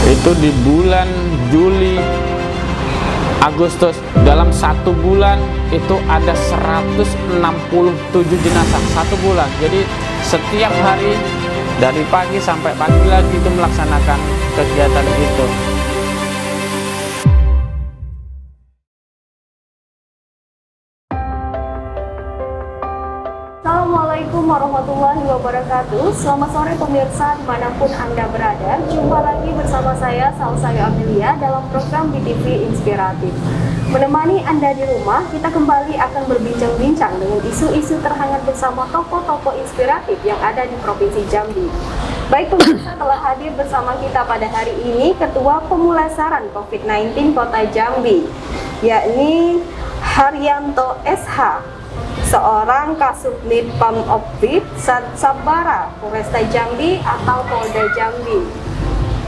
Itu di bulan Juli, Agustus, dalam 1 bulan itu ada 167 jenazah 1 bulan. Jadi setiap hari dari pagi sampai pagi lagi itu melaksanakan kegiatan itu. Assalamualaikum warahmatullahi wabarakatuh. Selamat sore pemirsa dimanapun Anda berada. Jumpa lagi bersama saya Salsayo Amelia dalam program BTV Inspiratif. Menemani Anda di rumah, kita kembali akan berbincang-bincang dengan isu-isu terhangat bersama tokoh-tokoh inspiratif yang ada di Provinsi Jambi. Baik pemirsa, telah hadir bersama kita pada hari ini Ketua Pemulasaran COVID-19 Kota Jambi, yakni Haryanto SH, seorang Kasubnit Pamopvid Satsabara Polresta Jambi atau Polda Jambi.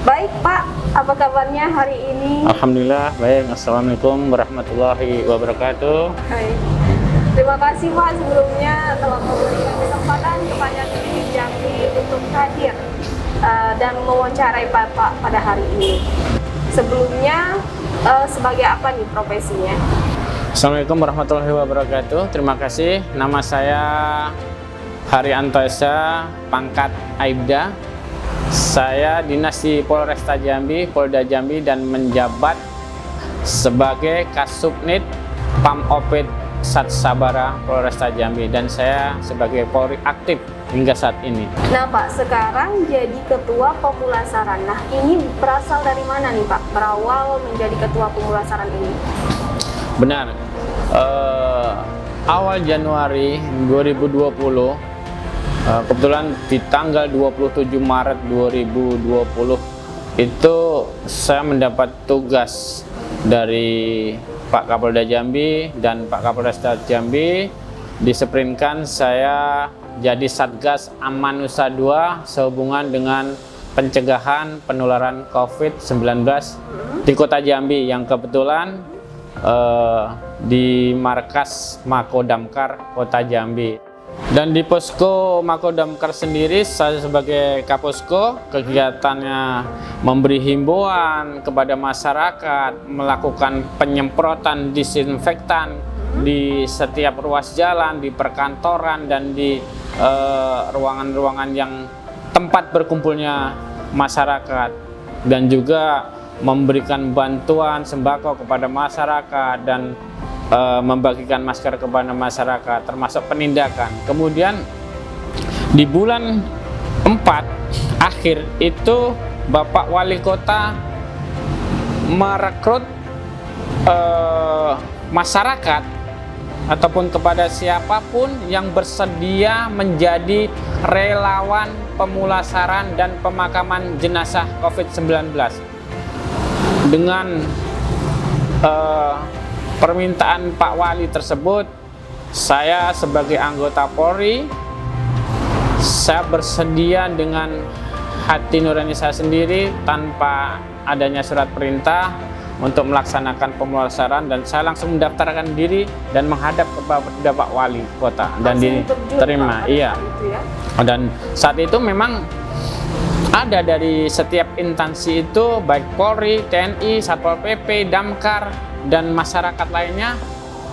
Baik Pak, apa kabarnya hari ini? Alhamdulillah baik. Assalamualaikum warahmatullahi wabarakatuh. Hai. Terima kasih Pak sebelumnya telah memberikan kesempatan kepada TV Jambi untuk hadir dan mewawancarai Bapak pada hari ini. Sebelumnya sebagai apa nih profesinya? Assalamualaikum warahmatullahi wabarakatuh. Terima kasih. Nama saya Haryanto SH, pangkat Aibda. Saya dinas di Polresta Jambi, Polda Jambi, dan menjabat sebagai Kasubnit Pamopvid Satsabara Polresta Jambi, dan saya sebagai Polri aktif hingga saat ini. Nah Pak, sekarang jadi Ketua Pemulasaran. Nah ini berasal dari mana nih Pak? Berawal menjadi Ketua Pemulasaran ini? Benar, awal Januari 2020, kebetulan di tanggal 27 Maret 2020 itu saya mendapat tugas dari Pak Kapolda Jambi dan Pak Kapolresta Jambi. Diseprinkan saya jadi Satgas Amanusa II sehubungan dengan pencegahan penularan COVID-19 di Kota Jambi, yang kebetulan di markas Makodamkar Kota Jambi. Dan di posko Makodamkar sendiri saya sebagai Kaposko, kegiatannya memberi himbauan kepada masyarakat, melakukan penyemprotan disinfektan di setiap ruas jalan, di perkantoran, dan di ruangan-ruangan yang tempat berkumpulnya masyarakat, dan juga memberikan bantuan sembako kepada masyarakat dan membagikan masker kepada masyarakat, termasuk penindakan. Kemudian di bulan 4 akhir itu Bapak Wali Kota merekrut masyarakat ataupun kepada siapapun yang bersedia menjadi relawan pemulasaran dan pemakaman jenazah COVID-19. Dengan permintaan Pak Wali tersebut, saya sebagai anggota Polri, saya bersedia dengan hati nurani saya sendiri tanpa adanya surat perintah untuk melaksanakan pemulasaran, dan saya langsung mendaftarkan diri dan menghadap kepada Pak Wali Kota dan diterima. Iya. Dan saat itu memang ada dari setiap instansi itu, baik Polri, TNI, Satpol PP, Damkar, dan masyarakat lainnya,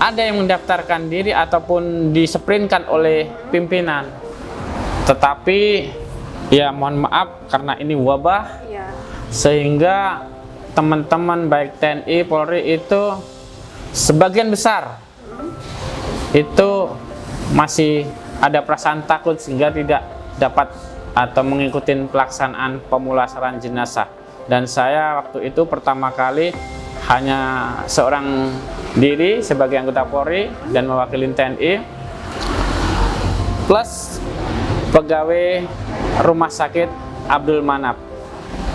ada yang mendaftarkan diri ataupun diseprinkan oleh pimpinan. Tetapi ya mohon maaf karena ini wabah, sehingga teman-teman baik TNI, Polri itu sebagian besar itu masih ada perasaan takut sehingga tidak dapat atau mengikuti pelaksanaan pemulasaran jenazah. Dan saya waktu itu pertama kali hanya seorang diri sebagai anggota Polri dan mewakili TNI plus pegawai Rumah Sakit Abdul Manap,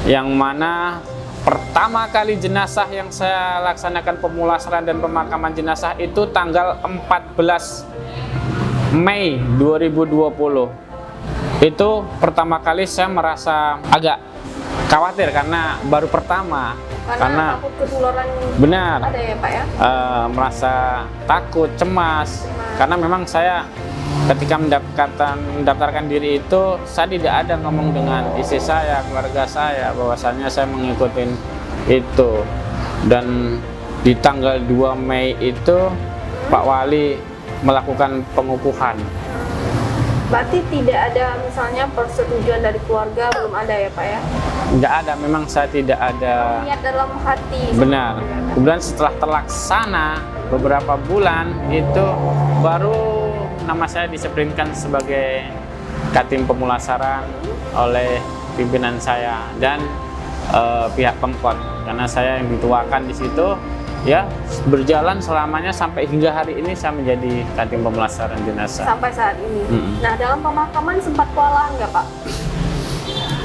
yang mana pertama kali jenazah yang saya laksanakan pemulasaran dan pemakaman jenazah itu tanggal 14 Mei 2020. Itu pertama kali saya merasa agak khawatir karena baru pertama. Karena takut ketularan. Benar. Ada ya Pak ya? Merasa takut, cemas. Karena memang saya ketika mendaftarkan diri itu saya tidak ada ngomong dengan istri saya, keluarga saya bahwasanya saya mengikuti itu. Dan di tanggal 2 Mei itu Pak Wali melakukan pengukuhan. Berarti tidak ada misalnya persetujuan dari keluarga, belum ada ya Pak ya? Nggak ada, memang saya tidak ada Niat dalam hati. benar. Kemudian setelah terlaksana beberapa bulan itu baru nama saya diseprinkan sebagai Katim Pemulasaran oleh pimpinan saya dan pihak Pemkot, karena saya yang dituakan di situ. Ya, berjalan selamanya sampai hingga hari ini saya menjadi Katim Pemulasaran Jenazah. Sampai saat ini. Nah, dalam pemakaman sempat kewalahan nggak Pak?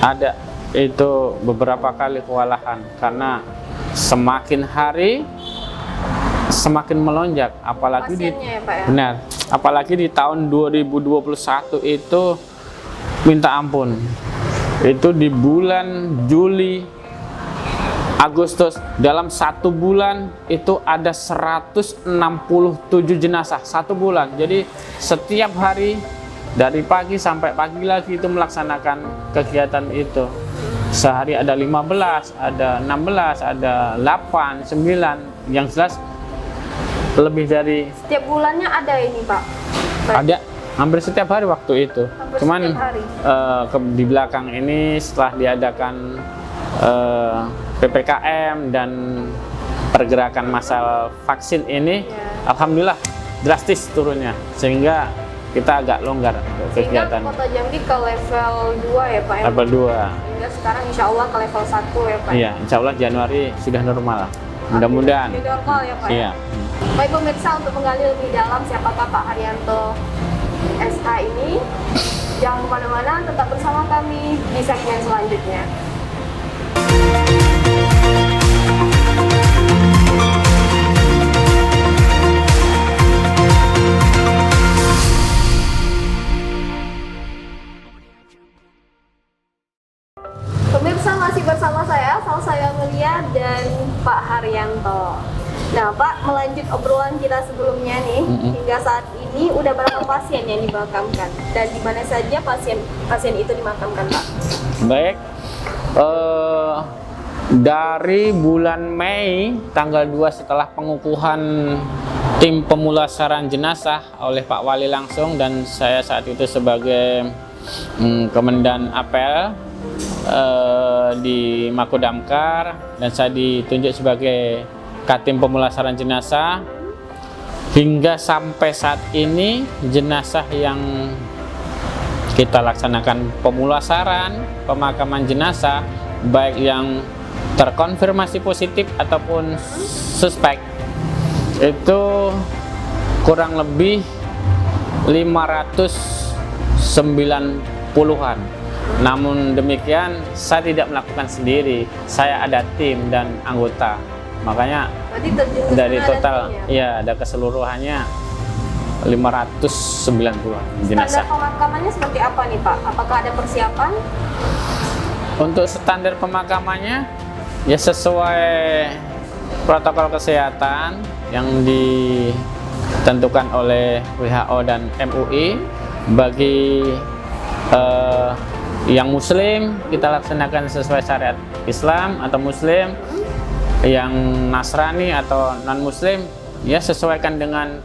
Ada, itu beberapa kali kewalahan karena semakin hari semakin melonjak, apalagi Pasiennya ya Pak ya? benar, apalagi di tahun 2021 itu minta ampun. Itu di bulan Juli, Agustus, dalam 1 bulan itu ada 167 jenazah 1 bulan. Jadi setiap hari dari pagi sampai pagi lagi itu melaksanakan kegiatan itu. Sehari ada 15, ada 16, ada 8, 9, yang jelas lebih dari. Setiap bulannya ada ini Pak? Ada hampir setiap hari waktu itu. Hampir Cuman setiap hari. di belakang ini setelah diadakan PPKM dan pergerakan massal vaksin ini, alhamdulillah drastis turunnya, sehingga kita agak longgar untuk kegiatan. Sehingga Kota Jambi ke level 2 ya Pak ya? Level 2. Sehingga sekarang insya Allah ke level 1 ya Pak? Iya, insya Allah Januari sudah normal. Mudah-mudahan. Sudah normal ya Pak? Iya. Baik pemirsa, untuk menggali lebih dalam siapakah Pak Haryanto SH ini, jangan kemana-mana, tetap bersama kami di segmen selanjutnya. Pemirsa, masih bersama saya, Salsa Amelia dan Pak Haryanto. Nah Pak, melanjut obrolan kita sebelumnya nih, hingga saat ini udah berapa pasien yang dimakamkan? Dan di mana saja pasien itu dimakamkan Pak? Baik, dari bulan Mei tanggal 2 setelah pengukuhan tim pemulasaran jenazah oleh Pak Wali langsung, dan saya saat itu sebagai Komandan Apel di Makodamkar, dan saya ditunjuk sebagai Katim Pemulasaran Jenazah. Hingga sampai saat ini jenazah yang kita laksanakan pemulasaran, pemakaman jenazah, baik yang terkonfirmasi positif ataupun suspek, itu kurang lebih 590-an. Namun demikian, saya tidak melakukan sendiri, saya ada tim dan anggota. Makanya dari total ya ada keseluruhannya 590 jenazah. Standar pemakamannya seperti apa nih Pak? Apakah ada persiapan? Untuk standar pemakamannya ya sesuai protokol kesehatan yang ditentukan oleh WHO dan MUI. Bagi yang muslim kita laksanakan sesuai syariat Islam atau muslim, yang Nasrani atau non muslim ya sesuaikan dengan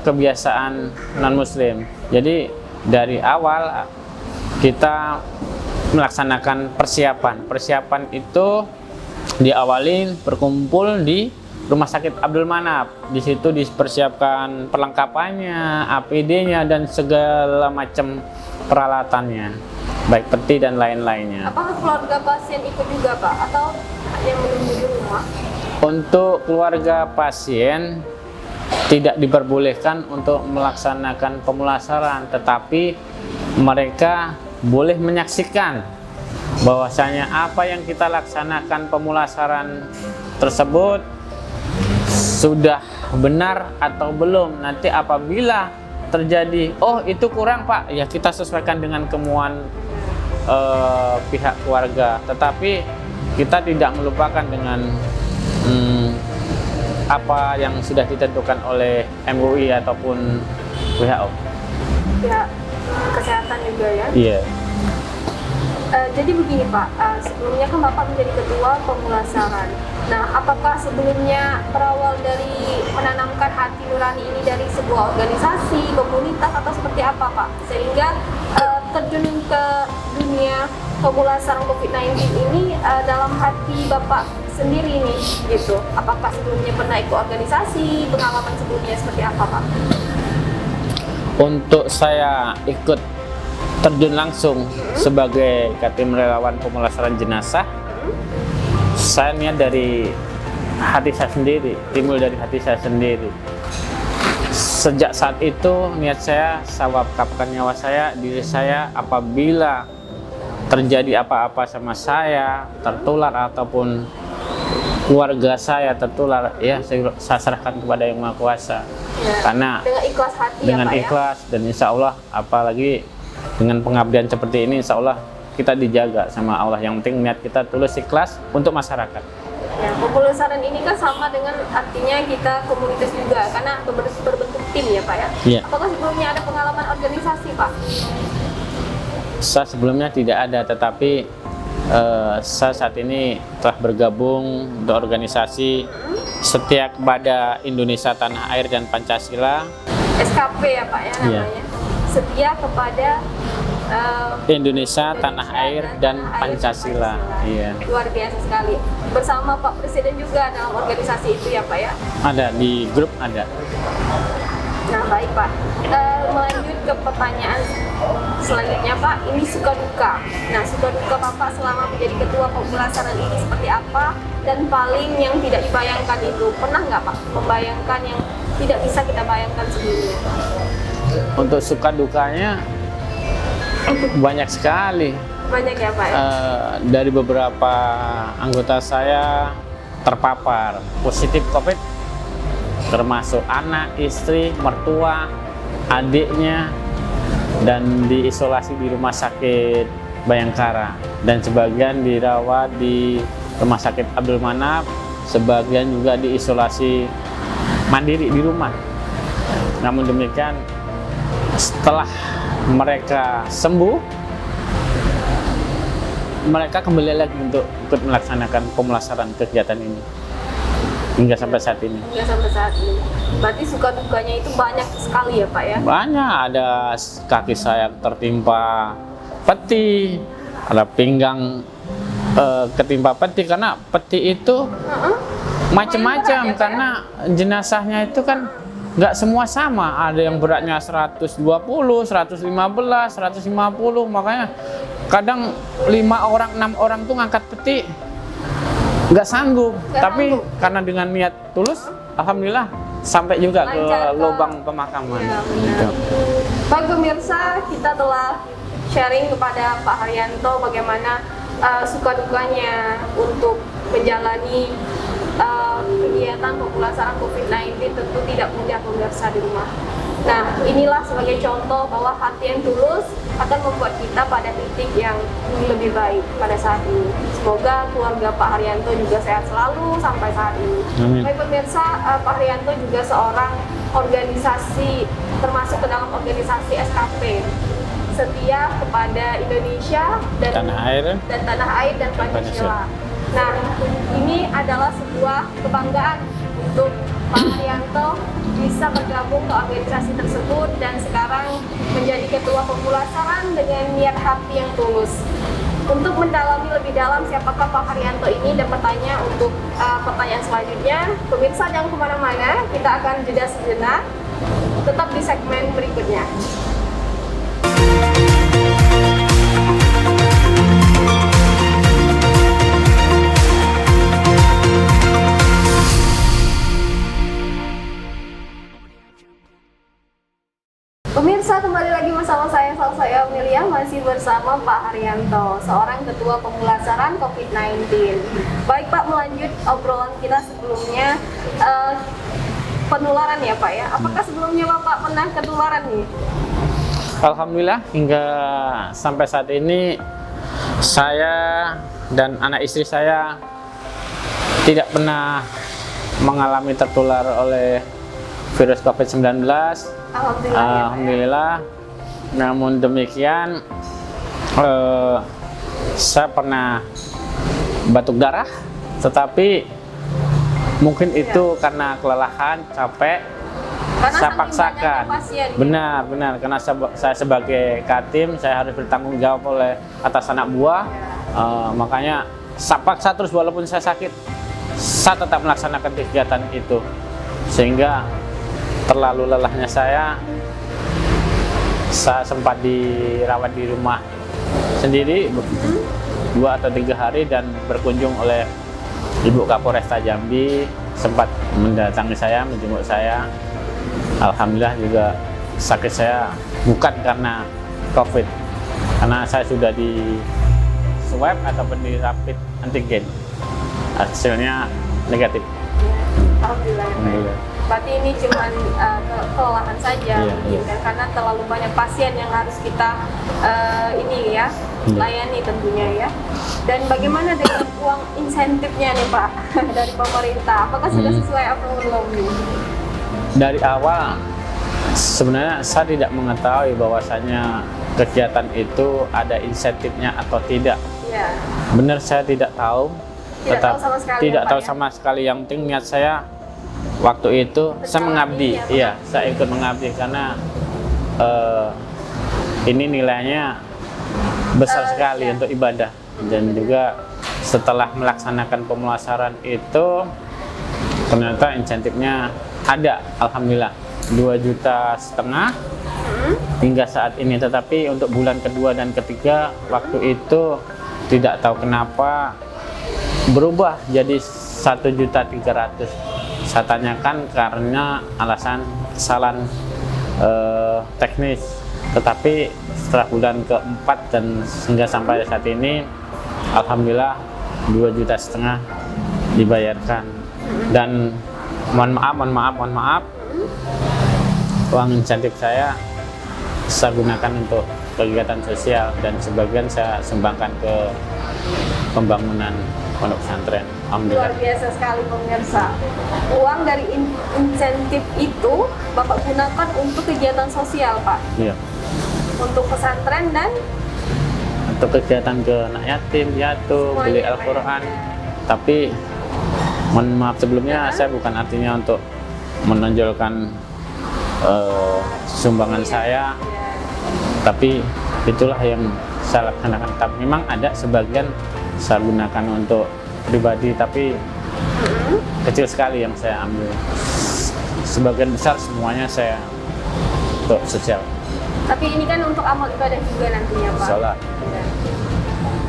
kebiasaan non muslim. Jadi dari awal kita melaksanakan persiapan itu diawali berkumpul di Rumah Sakit Abdul Manap. Di situ dipersiapkan perlengkapannya, APD-nya dan segala macam peralatannya, baik peti dan lain-lainnya. Apakah keluarga pasien ikut juga Pak, atau yang menunggu di rumah? Untuk keluarga pasien tidak diperbolehkan untuk melaksanakan pemulasaran, tetapi mereka boleh menyaksikan bahwasanya apa yang kita laksanakan pemulasaran tersebut sudah benar atau belum. Nanti apabila terjadi, oh itu kurang Pak, ya kita sesuaikan dengan kemauan pihak keluarga. Tetapi kita tidak melupakan dengan apa yang sudah ditentukan oleh MUI ataupun WHO. Ya, kesehatan juga ya. Iya. Jadi begini Pak, sebelumnya kan Bapak menjadi ketua pemulasaran. Nah, apakah sebelumnya berawal dari menanamkan hati nurani ini dari sebuah organisasi, komunitas, atau seperti apa Pak? Sehingga terjun ke dunia pemulasaran COVID-19 ini dalam hati Bapak sendiri nih, gitu. Apakah sebelumnya pernah ikut organisasi, pengalaman sebelumnya seperti apa Pak? Untuk saya ikut terjun langsung sebagai tim relawan pemulasaran jenazah, saya niat dari hati saya sendiri, timbul dari hati saya sendiri. Sejak saat itu niat saya wakafkan nyawa saya, diri saya, apabila terjadi apa-apa sama saya, tertular ataupun keluarga saya tertular, ya saya serahkan kepada Yang Maha Kuasa. Ya, Karena dengan ikhlas hati dengan ya Pak ikhlas, dan insya Allah apalagi dengan pengabdian seperti ini, insya Allah kita dijaga sama Allah. Yang penting niat kita tulus ikhlas untuk masyarakat. ya. Pemulasaran ini kan sama dengan artinya kita komunitas juga, karena berbentuk tim ya Pak ya. Iya. Apakah sebelumnya ada pengalaman organisasi Pak? Saya sebelumnya tidak ada, tetapi saya saat ini telah bergabung untuk organisasi Setia Kepada Indonesia Tanah Air dan Pancasila. SKP ya Pak ya namanya. Iya. Setia kepada Indonesia Tanah Air dan Pancasila. Iya. Luar biasa sekali. Bersama Pak Presiden juga dalam organisasi itu ya Pak ya. Ada di grup ada. Nah baik Pak, melanjut ke pertanyaan selanjutnya Pak, ini suka duka. Nah suka duka Bapak selama menjadi ketua pemulasaran ini seperti apa, dan paling yang tidak dibayangkan itu, pernah nggak Pak membayangkan yang tidak bisa kita bayangkan sebelumnya? Untuk suka dukanya banyak sekali. Banyak ya Pak ya? Dari beberapa anggota saya terpapar positif COVID, termasuk anak, istri, mertua, adiknya, dan diisolasi di Rumah Sakit Bayangkara, dan sebagian dirawat di Rumah Sakit Abdul Manap, sebagian juga diisolasi mandiri di rumah. Namun demikian, setelah mereka sembuh, mereka kembali lagi untuk ikut melaksanakan pemulasaran kegiatan ini hingga sampai saat ini. Hingga sampai saat ini. Berarti suka dukanya itu banyak sekali ya Pak ya? Banyak, ada kaki saya tertimpa peti, ada pinggang ketimpa peti, karena peti itu macam-macam, karena jenazahnya itu kan nggak semua sama, ada yang beratnya 120, 115, 150, makanya kadang 5 orang, 6 orang tuh ngangkat peti nggak sanggup. Tapi karena dengan niat tulus, alhamdulillah sampai juga ke lubang pemakaman. Ya, gitu. Pak pemirsa, kita telah sharing kepada Pak Haryanto bagaimana suka dukanya untuk menjalani kegiatan pemulasaran COVID-19. Tentu tidak mudah pemirsa di rumah. Nah, inilah sebagai contoh bahwa hati yang tulus akan membuat kita pada titik yang lebih baik pada saat ini. Semoga keluarga Pak Haryanto juga sehat selalu sampai saat ini. Amin. Baik pemirsa, Pak Haryanto juga seorang organisasi, termasuk ke dalam organisasi SKP, Setia Kepada Indonesia dan Tanah Air dan Pancasila. Nah, ini adalah sebuah kebanggaan untuk Pak Haryanto bisa bergabung ke organisasi tersebut dan sekarang menjadi ketua pemulasaran dengan niat hati yang tulus. Untuk mendalami lebih dalam siapakah Pak Haryanto ini dan bertanya untuk pertanyaan selanjutnya, pemirsa jangan kemana-mana, kita akan jeda sejenak, tetap di segmen berikutnya. Pemirsa, kembali lagi bersama saya Amelia, masih bersama Pak Haryanto, seorang ketua pemulasaran COVID-19. Baik Pak, melanjut obrolan kita sebelumnya, penularan ya Pak ya. Apakah sebelumnya Bapak pernah ketularan nih? Alhamdulillah hingga sampai saat ini saya dan anak istri saya tidak pernah mengalami tertular oleh virus COVID-19. Alhamdulillah. Ya, Pak, ya. Alhamdulillah. Namun demikian, saya pernah batuk darah, tetapi mungkin itu karena kelelahan, capek, Karena saya saking paksakan. banyaknya pasien, ya. Benar, karena saya sebagai Katim, saya harus bertanggung jawab oleh atas anak buah. Makanya saya paksa terus walaupun saya sakit, saya tetap melaksanakan kegiatan itu. Sehingga terlalu lelahnya saya sempat dirawat di rumah sendiri 2 atau 3 hari dan berkunjung oleh Ibu Kapolresta Jambi, sempat mendatangi saya, menjenguk saya. Alhamdulillah juga sakit saya bukan karena COVID, karena saya sudah di swab ataupun di rapid antigen, hasilnya negatif. Alhamdulillah. Ya, Pak. Alhamdulillah. Berarti ini cuma kelelahan saja, Iya, mungkin iya. kan, karena terlalu banyak pasien yang harus kita ini ya Iya. layani tentunya ya. Dan bagaimana dengan uang insentifnya nih Pak dari pemerintah? Apakah sudah sesuai apa belum nih? Dari awal sebenarnya saya tidak mengetahui bahwasanya kegiatan itu ada insentifnya atau tidak. Ya, Benar, saya tidak tahu. Tidak tahu sama sekali tidak ya, Pak, tahu ya? sama sekali. Yang penting niat saya waktu itu saya mengabdi. ini ya, Pak? Iya, saya ikut mengabdi karena ini nilainya besar sekali ya. untuk ibadah. Dan juga setelah melaksanakan pemulasaran itu ternyata insentifnya ada, alhamdulillah 2,5 juta hingga saat ini. Tetapi untuk bulan kedua dan ketiga waktu itu tidak tahu kenapa berubah jadi 1.300.000. Saya tanyakan karena alasan kesalahan teknis. Tetapi setelah bulan keempat dan hingga sampai saat ini, alhamdulillah 2,5 juta dibayarkan. Dan mohon maaf, uang insentif saya gunakan untuk kegiatan sosial dan sebagian saya sumbangkan ke pembangunan pondok pesantren. Alhamdulillah. Luar biasa sekali pemirsa. Uang dari insentif itu Bapak gunakan untuk kegiatan sosial Pak, Iya. untuk pesantren dan Untuk kegiatan ke anak yatim, piatu, Semuanya, beli Pak, ya. Al-Quran. Tapi mohon maaf sebelumnya, saya bukan artinya untuk menonjolkan sumbangan saya, tapi itulah yang saya laksanakan. Tapi memang ada sebagian saya gunakan untuk pribadi, tapi kecil sekali yang saya ambil. Sebagian besar semuanya saya untuk sosial. tapi ini kan untuk amal ibadah juga nantinya Pak. Salah.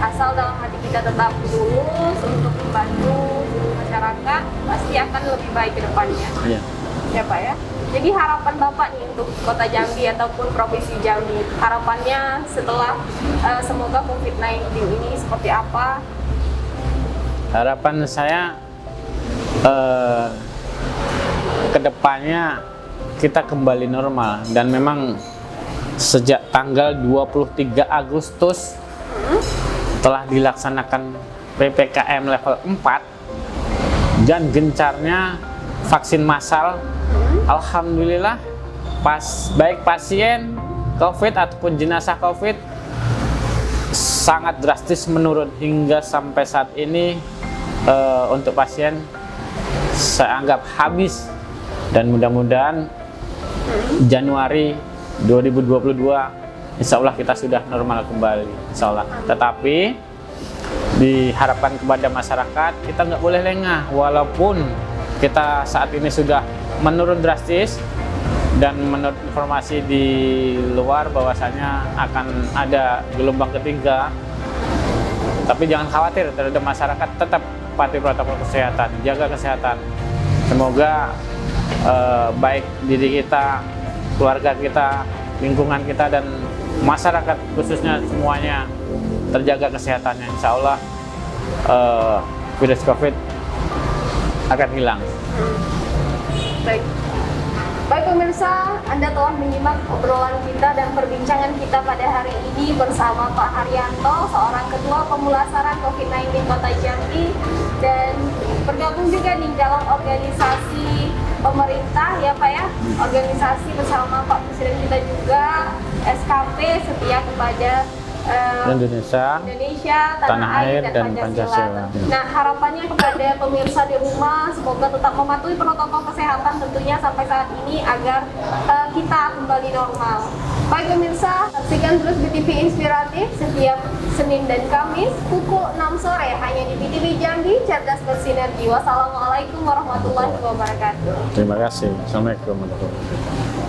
Asal dalam hati kita tetap tulus untuk membantu masyarakat, pasti akan lebih baik ke depannya. Iya. Ya Pak ya. Jadi harapan Bapak nih untuk Kota Jambi ataupun Provinsi Jambi, harapannya setelah semoga COVID-19 ini seperti apa? Harapan saya kedepannya kita kembali normal, dan memang sejak tanggal 23 Agustus telah dilaksanakan PPKM level 4 dan gencarnya vaksin massal. Alhamdulillah baik pasien COVID ataupun jenazah COVID sangat drastis menurun hingga sampai saat ini. Untuk pasien saya anggap habis, dan mudah-mudahan Januari 2022 insya Allah kita sudah normal kembali, insya Allah. Tetapi diharapkan kepada masyarakat kita nggak boleh lengah, walaupun kita saat ini sudah menurun drastis, dan menurut informasi di luar bahwasanya akan ada gelombang ketiga. Tapi jangan khawatir terhadap masyarakat, tetap patuhi protokol kesehatan, jaga kesehatan. Semoga baik diri kita, keluarga kita, lingkungan kita, dan masyarakat khususnya semuanya terjaga kesehatannya. Insya Allah virus COVID akan hilang. Baik. Baik pemirsa, Anda telah menyimak obrolan kita dan perbincangan kita pada hari ini bersama Pak Haryanto, seorang Ketua Pemulasaran COVID-19 Kota Jambi, dan bergabung juga nih dalam organisasi pemerintah ya Pak ya, organisasi bersama Pak Presiden kita juga, SKP setia kepada Indonesia, tanah air dan Pancasila. Nah, harapannya kepada pemirsa di rumah semoga tetap mematuhi protokol kesehatan tentunya sampai saat ini agar kita kembali normal. Baik pemirsa, saksikan terus BTV Inspiratif setiap Senin dan Kamis pukul 6 sore hanya di BTV Jambi, cerdas bersinergi. Wassalamualaikum warahmatullahi wabarakatuh. Terima kasih. Assalamualaikum warahmatullahi wabarakatuh.